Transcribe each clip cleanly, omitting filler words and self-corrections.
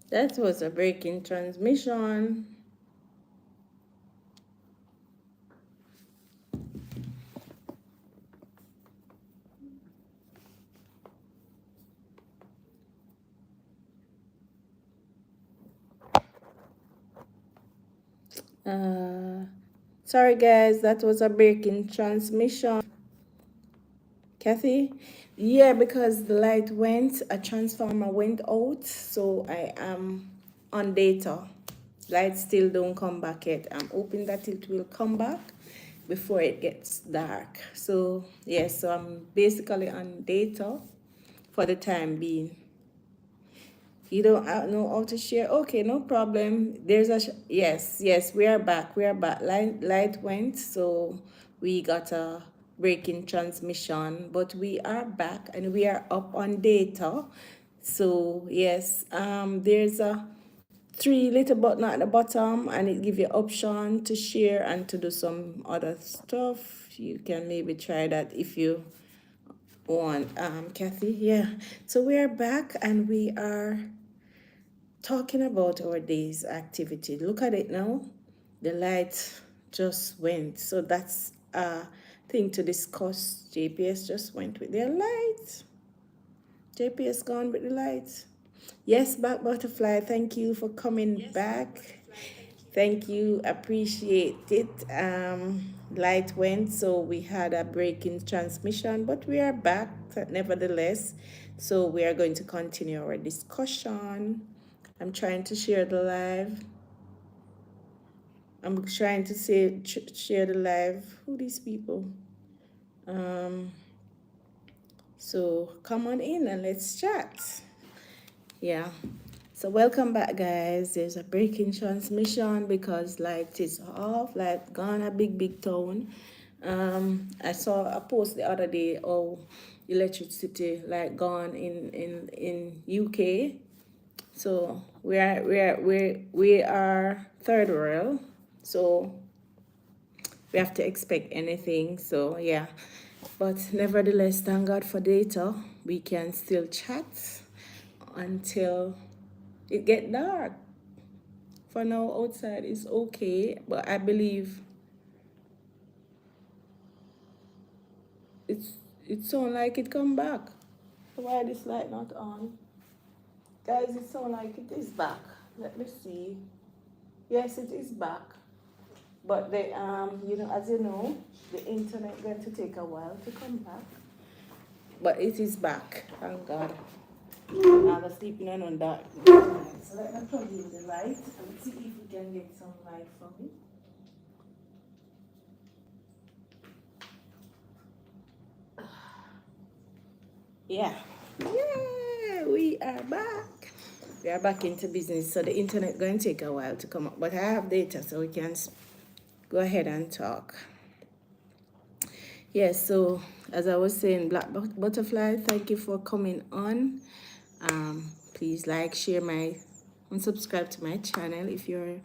That was a break in transmission. Sorry guys, that was a break in transmission. Kathy? Yeah, because the light went, a transformer went out, so I am on data. Light still don't come back yet. I'm hoping that it will come back before it gets dark. So yes, so I'm basically on data for the time being. You don't know how to share? Okay, no problem. There's a yes, yes. We are back. We are back. Light went, so we got a break in transmission, but we are back and we are up on data. So yes, there's a three little button at the bottom, and it give you option to share and to do some other stuff. You can maybe try that if you want, Kathy. Yeah. So we are back and we are talking about our day's activity. Look at it now. The light just went. So that's a thing to discuss. JPS just went with their light. JPS gone with the light. Yes, back butterfly. Thank you for coming back. Thank you. Appreciate it. Light went, so we had a break in transmission, but we are back nevertheless. So we are going to continue our discussion. I'm trying to share the live. I'm trying to say share the live. Who these people? So come on in and let's chat. Yeah. So welcome back, guys. There's a break in transmission because light is off. Light gone a big town. I saw a post the other day. Oh, electricity like gone in UK. So we are third world. So we have to expect anything. So yeah, but nevertheless, thank God for data. We can still chat until it get dark. For now, outside is okay, but I believe it's it sound like it come back. Why this light not on? Guys, it sound like it is back. Let me see. Yes, it is back. But the as you know, the internet going to take a while to come back. But it is back. Thank God. I was sleeping on that. So let me plug in the light and see if we can get some light from it. Yeah. Yeah, we are back. We are back into business. So the internet going to take a while to come up. But I have data so we can go ahead and talk. Yes, so as I was saying, Black Butterfly, thank you for coming on. Please like, share and subscribe to my channel if you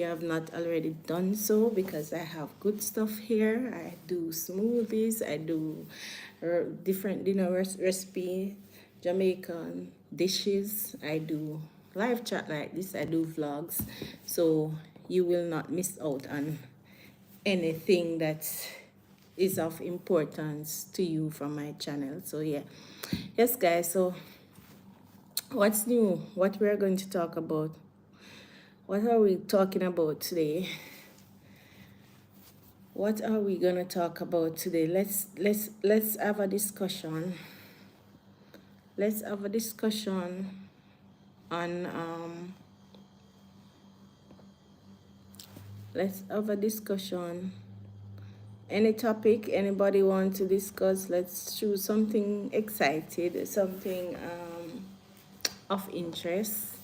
have not already done so, because I have good stuff here. I do smoothies, I do different dinner recipe, Jamaican dishes. I do live chat like this. I do vlogs, so you will not miss out on anything that is of importance to you from my channel. So yeah, yes guys, so what's new, what we're going to talk about, what are we talking about today? What are we gonna talk about today? Let's have a discussion. Let's have a discussion on let's have a discussion. Any topic anybody want to discuss? Let's choose something excited, something of interest,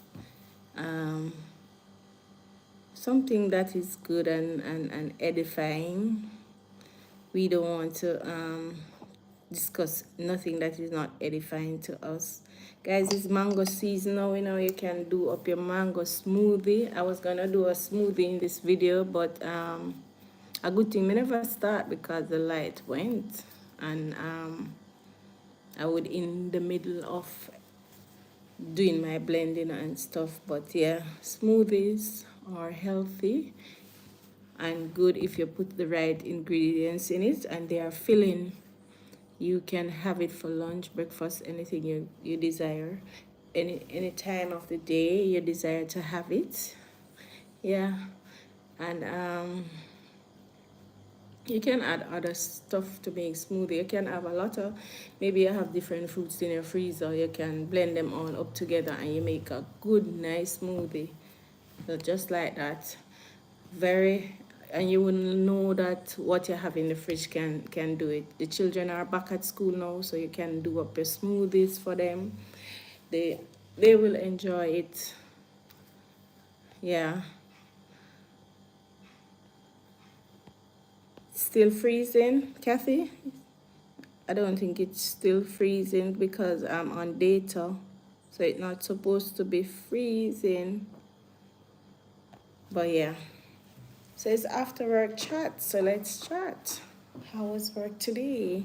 something that is good and edifying. We don't want to discuss nothing that is not edifying to us. Guys, it's mango season now. You know, you can do up your mango smoothie. I was gonna do a smoothie in this video, but a good thing we never start because the light went, and I would in the middle of doing my blending and stuff. But yeah, smoothies are healthy and good if you put the right ingredients in it, and they are filling. You can have it for lunch, breakfast, anything you desire, any time of the day you desire to have it. Yeah. And you can add other stuff to make smoothie. You can have a lot of, maybe you have different fruits in your freezer. You can blend them all up together and you make a good, nice smoothie. So just like that, very, and you will know that what you have in the fridge can do it. The children are back at school now, so you can do up your smoothies for them. They they will enjoy it. Yeah. Still freezing, Kathy? I don't think it's still freezing because I'm on data. So it's not supposed to be freezing. But yeah. So it's after work chat. So let's chat. How was work today?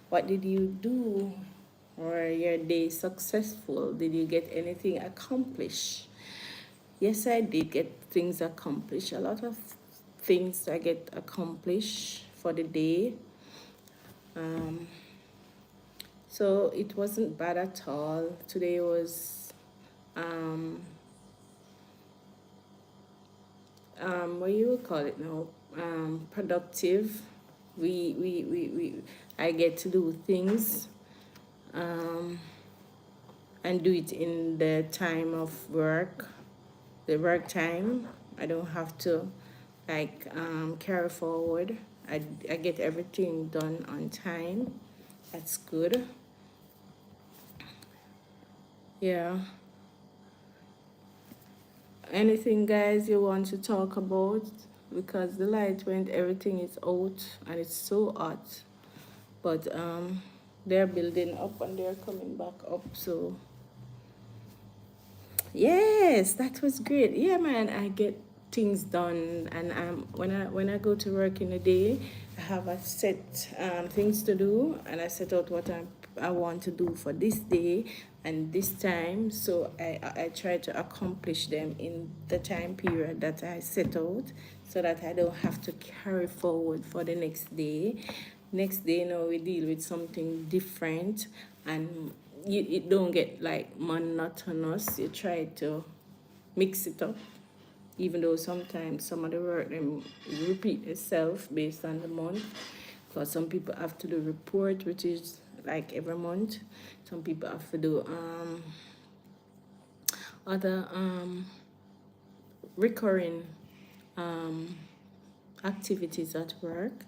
What did you do? Were your day successful? Did you get anything accomplished? Yes, I did get things accomplished. A lot of things I get accomplished for the day. So it wasn't bad at all. Today was what you would call it now, productive. I get to do things and do it in the time of work, the work time. I don't have to like carry forward. I get everything done on time. That's good. Yeah. Anything, guys, you want to talk about? Because the light went, everything is out and it's so hot. But they're building up and they're coming back up. So yes, that was great. Yeah, man, I get things done, and when I go to work in the day, I have a set things to do, and I set out what I want to do for this day and this time. So I try to accomplish them in the time period that I set out, so that I don't have to carry forward for the next day. Next day, now we deal with something different, and it don't get like monotonous. You try to mix it up, even though sometimes some of the work them repeat itself based on the month. Because some people have to do report, which is like every month. Some people have to do other recurring activities at work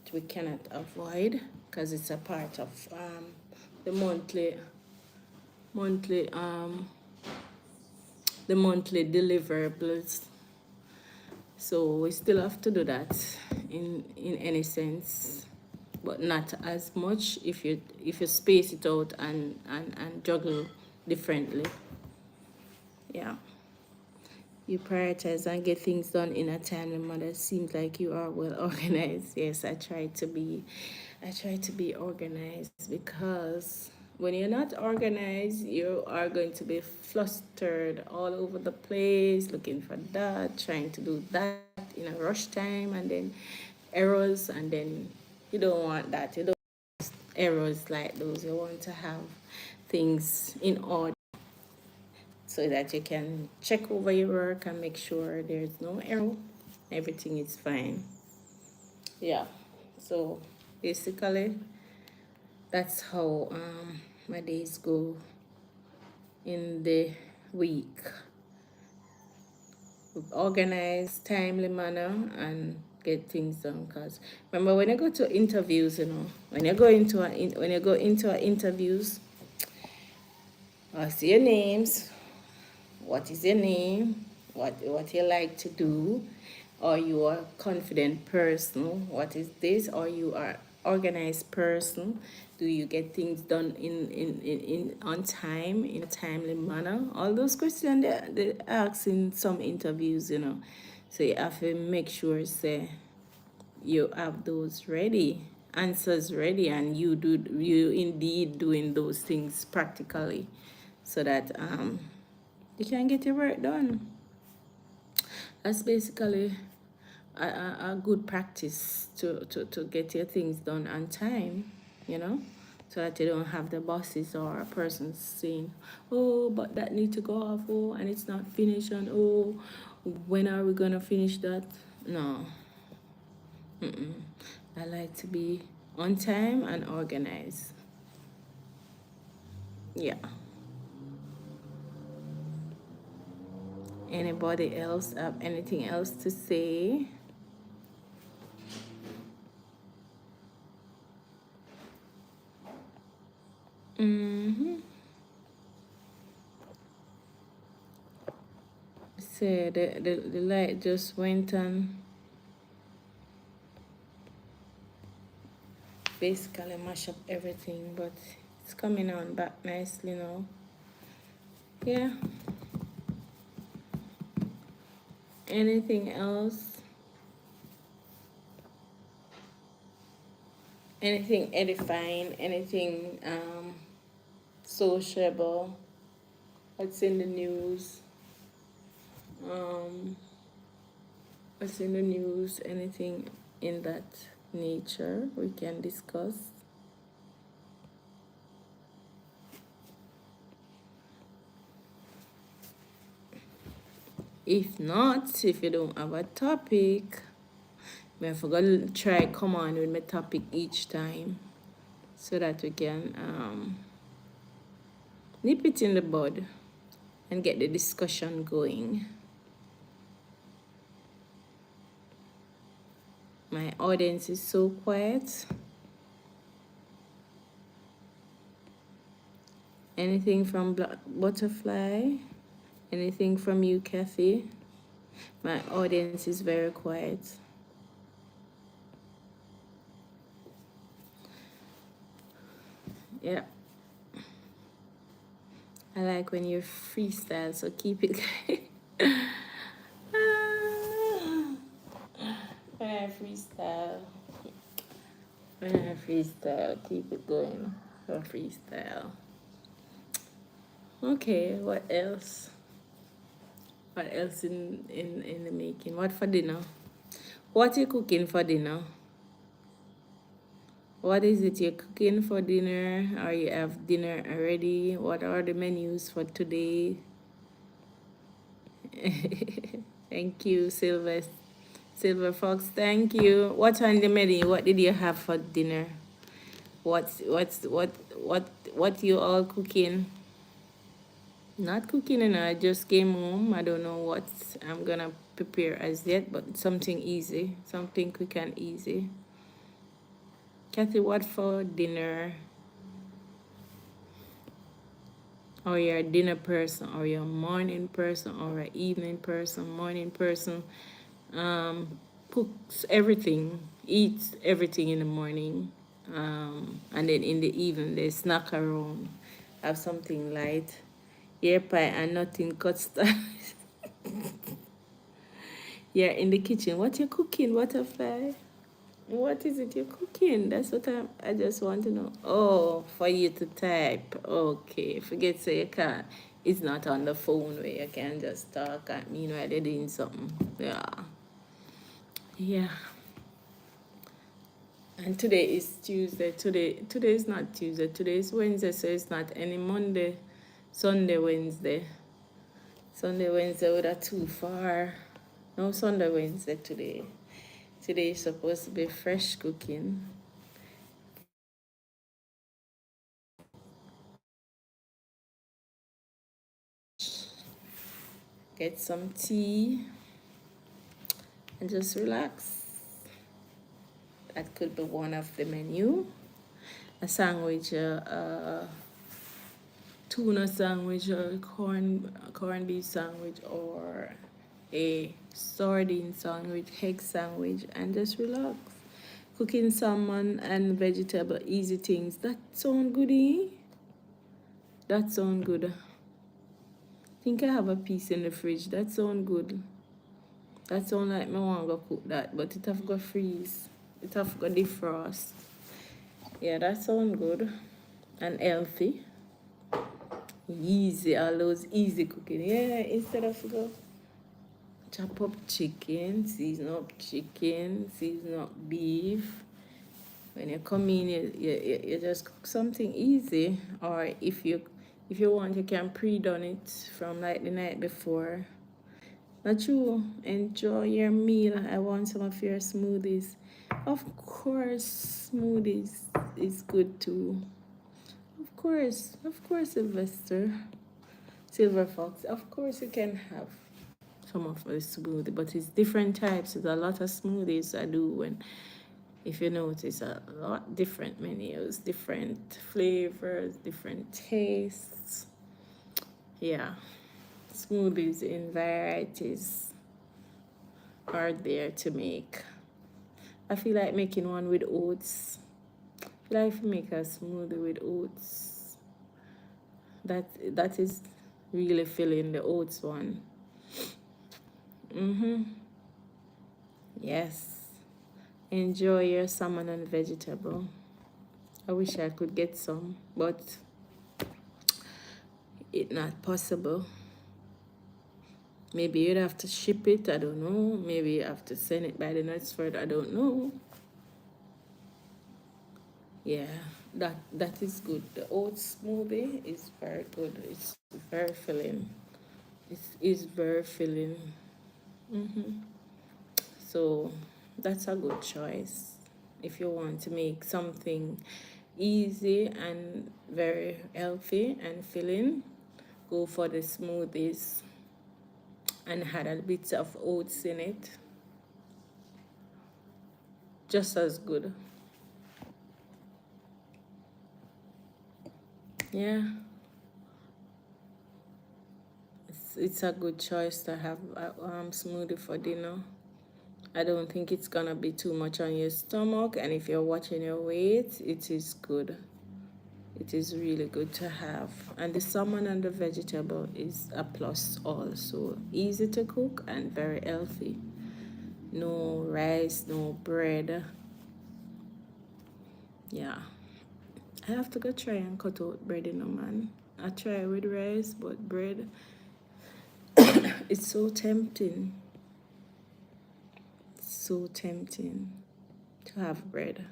that we cannot avoid because it's a part of the monthly the monthly deliverables. So we still have to do that in any sense, but not as much if you space it out and juggle differently. Yeah. You prioritize and get things done in a timely manner. Seems like you are well organized. Yes, I try to be organized, because when you're not organized, you are going to be flustered all over the place, looking for that, trying to do that in a rush time, and then errors, and then you don't want that. You don't want errors like those. You want to have things in order so that you can check over your work and make sure there's no error, everything is fine. Yeah. So basically, that's how my days go in the week. Organize, timely manner, and get things done. Cause remember, when I go to interviews, when you go into interviews, I see your names. What is your name? What you like to do? Are you a confident person? What is this? Or you are organized person? Do you get things done in on time, in a timely manner? All those questions they ask in some interviews. So you have to make sure say you have those ready, answers ready, and you indeed doing those things practically. so that you can get your work done. That's basically a good practice to get your things done on time, you know, so that you don't have the bosses or a person saying, oh, but that need to go off, oh, and it's not finished, and oh, when are we gonna finish that? No. I like to be on time and organized. Yeah. Anybody else have anything else to say? So the light just went on, basically mash up everything, but it's coming on back nicely now. Yeah. Anything else? Anything edifying? Anything sociable? What's in the news? What's in the news? Anything in that nature we can discuss? If not, if you don't have a topic, I forgot to try come on with my topic each time so that we can nip it in the bud and get the discussion going. My audience is so quiet. Anything from Black Butterfly? Anything from you, Kathy? My audience is very quiet. Yeah. I like when you're freestyle, so keep it. When I freestyle. When I freestyle, keep it going. For freestyle. Okay, what else? What else in the making? What for dinner? What you cooking for dinner? What is it you're cooking for dinner? Or you have dinner already? What are the menus for today? Thank you, Silver Fox. Thank you. What's on the menu? What did you have for dinner? What you all cooking? Not cooking, and I just came home. I don't know what I'm gonna prepare as yet, but something easy, something quick and easy. Kathy, what for dinner? Or you're a dinner person, or you're a morning person, or an evening person, morning person. Cooks everything, eats everything in the morning, and then in the evening they snack around, have something light, ear pie and nothing custard. Yeah, in the kitchen. What you cooking, Butterfly? What is it you're cooking? That's what I just want to know. Oh, for you to type. Okay. Forget so you can't. It's not on the phone where you can just talk and meanwhile you're doing something. Yeah. Yeah. And today is Tuesday. Today is not Tuesday. Today is Wednesday, so it's not any Monday, Sunday, Wednesday. Sunday, Wednesday would have too far. No Sunday, Wednesday today. Today is supposed to be fresh cooking. Get some tea and just relax. That could be one of the menu. A sandwich, tuna sandwich, or corned beef sandwich, or a sardine sandwich, egg sandwich, and just relax. Cooking salmon and vegetable, easy things. That sound goodie. That sound good. I think I have a piece in the fridge. That sound good. That sound like me want to go cook that, but it have got freeze. It have got defrost. Yeah, that sound good and healthy. Easy, all those easy cooking. Yeah, instead of go chop up chicken, season up beef. When you come in, you just cook something easy. Or if you want, you can pre-done it from like the night before. Not you enjoy your meal. I want some of your smoothies. Of course, smoothies is good too. Of course, Sylvester. Silver Fox. Of course, you can have some of the smoothie, but it's different types. There's a lot of smoothies I do, and if you notice, a lot different menus, different flavors, different tastes. Yeah, smoothies in varieties are there to make. I feel like making one with oats. I feel like if you make a smoothie with oats, that is really filling the oats one. Yes. Enjoy your salmon and vegetable. I wish I could get some, but it's not possible. Maybe you'd have to ship it, I don't know. Maybe you have to send it by the Knutsford, I don't know. Yeah, that is good. The oats smoothie is very good. It's very filling. It is very filling. So that's a good choice. If you want to make something easy and very healthy and filling, go for the smoothies and add a bit of oats in it. Just as good. Yeah. It's a good choice to have a smoothie for dinner. I don't think it's gonna be too much on your stomach, and if you're watching your weight, it is good. It is really good to have. And the salmon and the vegetable is a plus also. Easy to cook and very healthy. No rice, no bread. Yeah. I have to go try and cut out bread, you know, man. I try with rice, but bread, it's so tempting. So tempting to have bread.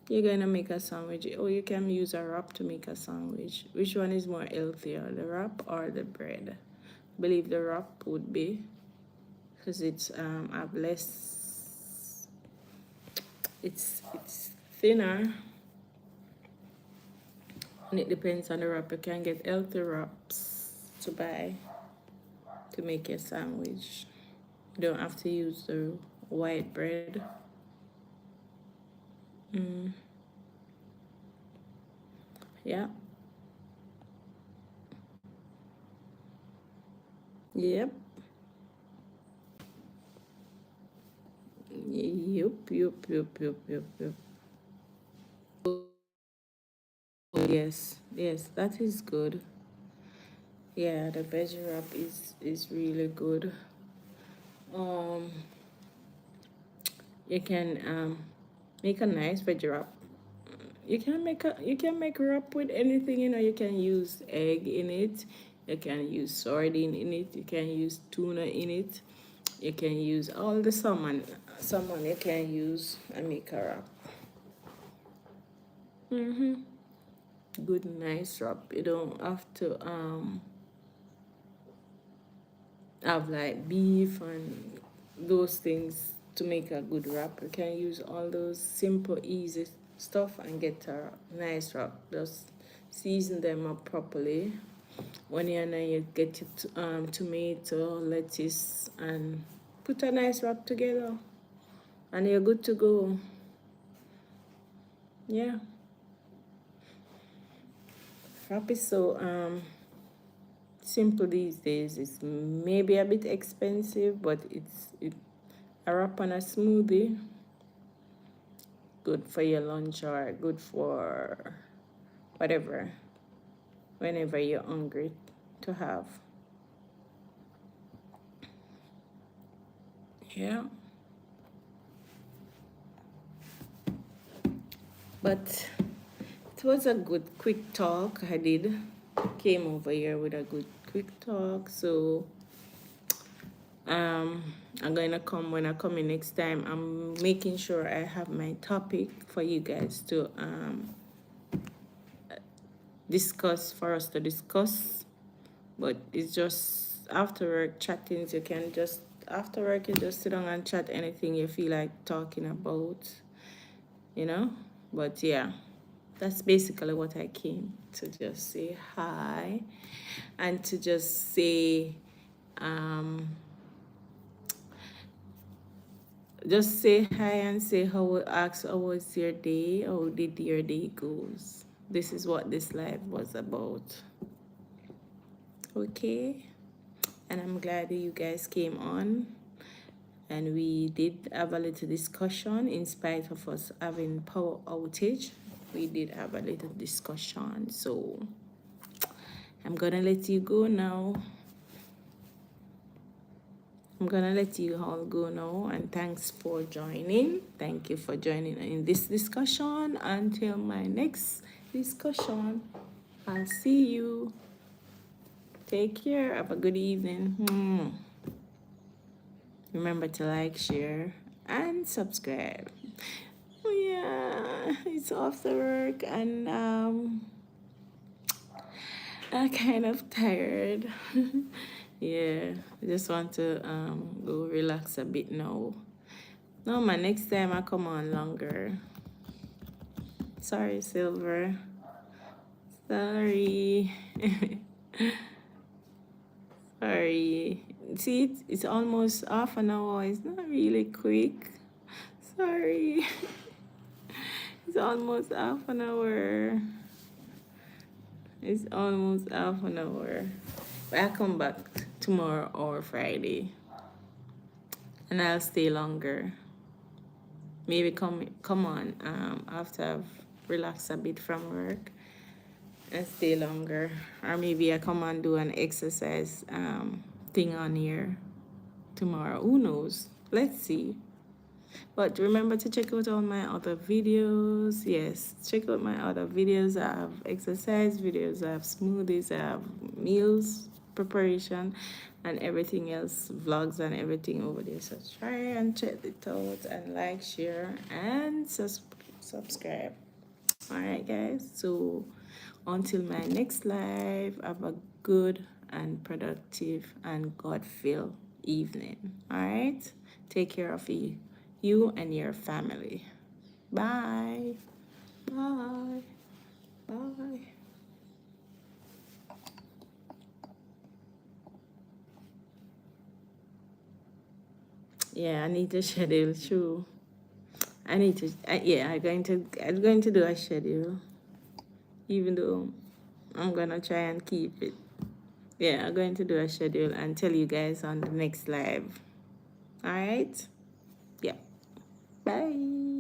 You're gonna make a sandwich. Oh, you can use a wrap to make a sandwich. Which one is more healthier, the wrap or the bread? I believe the wrap would be, because it's have less. It's thinner, and it depends on the wrap. You can get healthy wraps to buy to make your sandwich. You don't have to use the white bread. Yeah. Yep. Yup. Yes, yes, that is good. Yeah, the veggie wrap is really good. Um, you can make a nice veggie wrap. You can make wrap with anything, you know. You can use egg in it. You can use sardine in it. You can use tuna in it. You can use all the salmon you can use and make a wrap. Good, nice wrap. You don't have to have like beef and those things to make a good wrap. You can use all those simple, easy stuff and get a nice wrap. Just season them up properly. Onion, and you get your tomato, lettuce, and put a nice wrap together, and you're good to go. Yeah, wrap is so simple these days. It's maybe a bit expensive, but a wrap on a smoothie, good for your lunch or good for whatever, whenever you're hungry to have. Yeah. But it was a good quick talk. I did came over here with a good quick talk. So I'm gonna come when I come in next time. I'm making sure I have my topic for you guys to discuss, for us to discuss. But it's just after work chattings. You can just after work you just sit down and chat anything you feel like talking about, you know. But yeah, that's basically what I came to just say hi and to just say just say hi and say how was your day, how did your day goes. This is what this live was about. Okay, and I'm glad that you guys came on and we did have a little discussion in spite of us having power outage. We did have a little discussion, so I'm gonna let you go now. I'm gonna let you all go now, and thanks for joining. Thank you for joining in this discussion. Until my next discussion, I'll see you. Take care. Have a good evening. Remember to like, share, and subscribe. Oh, yeah, it's after work, and I'm kind of tired. Yeah, I just want to go relax a bit now. No, my next time I come on longer. Sorry, Silver. Sorry. Sorry. See, it's almost half an hour. It's not really quick. Sorry. It's almost half an hour. It's almost half an hour. But I come back tomorrow or Friday. And I'll stay longer. Maybe come on after I've relaxed a bit from work and stay longer. Or maybe I come and do an exercise thing on here tomorrow. Who knows? Let's see. But remember to check out all my other videos. Yes, check out my other videos. I have exercise videos, I have smoothies, I have meals preparation and everything else, vlogs and everything over there. So try and check it out and like, share, and subscribe. All right, guys. So until my next live, have a good and productive and God-filled evening. All right. Take care of you and your family. Bye. Bye. Bye. Yeah, I need to schedule too. I need to. Yeah, I'm going to do a schedule, even though I'm gonna try and keep it. Yeah, I'm going to do a schedule and tell you guys on the next live. All right. Yeah. Bye.